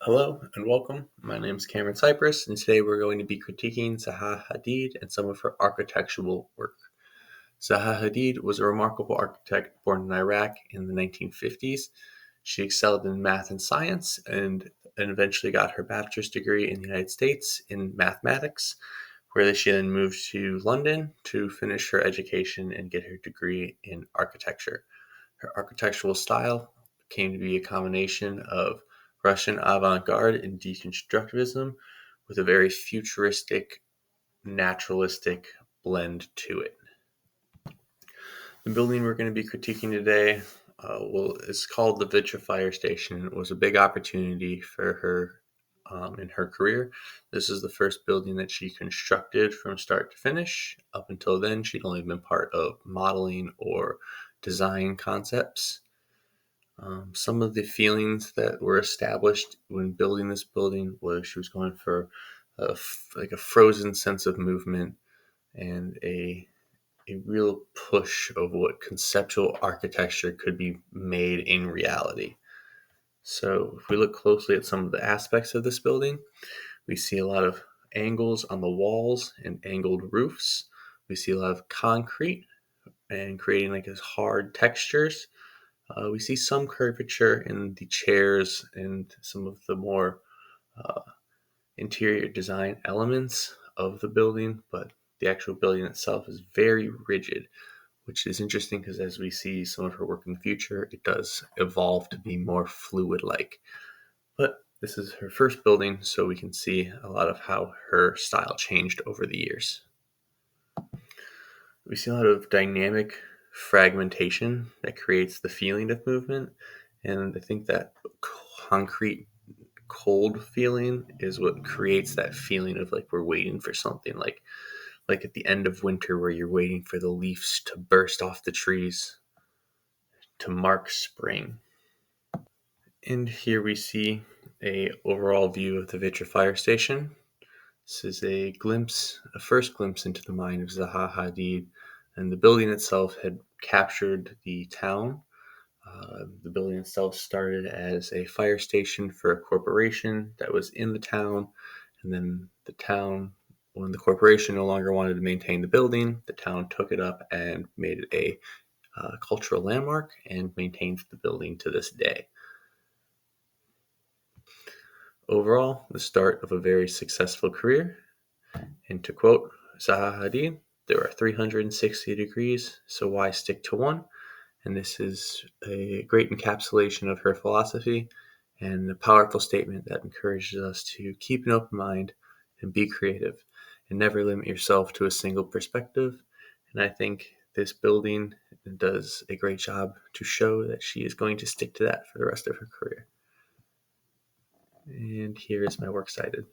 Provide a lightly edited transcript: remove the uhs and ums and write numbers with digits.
Hello and welcome. My name is Cameron Cypress, and today we're going to be critiquing Zaha Hadid and some of her architectural work. Zaha Hadid was a remarkable architect born in Iraq in the 1950s. She excelled in math and science and eventually got her bachelor's degree in the United States in mathematics, where she then moved to London to finish her education and get her degree in architecture. Her architectural style came to be a combination of Russian avant-garde and deconstructivism with a very futuristic, naturalistic blend to it. The building we're going to be critiquing today, it's called the Vitra Fire Station. It was a big opportunity for her in her career. This is the first building that she constructed from start to finish. Up until then, she'd only been part of modeling or design concepts. Some of the feelings that were established when building this building was she was going for like a frozen sense of movement and a real push of what conceptual architecture could be made in reality. So if we look closely at some of the aspects of this building, we see a lot of angles on the walls and angled roofs. We see a lot of concrete and creating like as hard textures. We see some curvature in the chairs and some of the more uh, interior design elements of the building, but the actual building itself is very rigid, which is interesting because as we see some of her work in the future, it does evolve to be more fluid like. But this is her first building, so we can see a lot of how her style changed over the years. We see a lot of dynamic fragmentation that creates the feeling of movement. And I think that concrete, cold feeling is what creates that feeling of like we're waiting for something, like at the end of winter where you're waiting for the leaves to burst off the trees to mark spring. And here we see a overall view of the Vitra Fire Station. This is a first glimpse into the mind of Zaha Hadid, and the building itself had captured the town. The building itself started as a fire station for a corporation that was in the town, and then the town, when the corporation no longer wanted to maintain the building, the town took it up and made it a cultural landmark and maintains the building to this day. Overall, the start of a very successful career. And to quote Zaha Hadid, there are 360 degrees, so why stick to one? And this is a great encapsulation of her philosophy and a powerful statement that encourages us to keep an open mind and be creative and never limit yourself to a single perspective. And I think this building does a great job to show that she is going to stick to that for the rest of her career. And here is my works cited.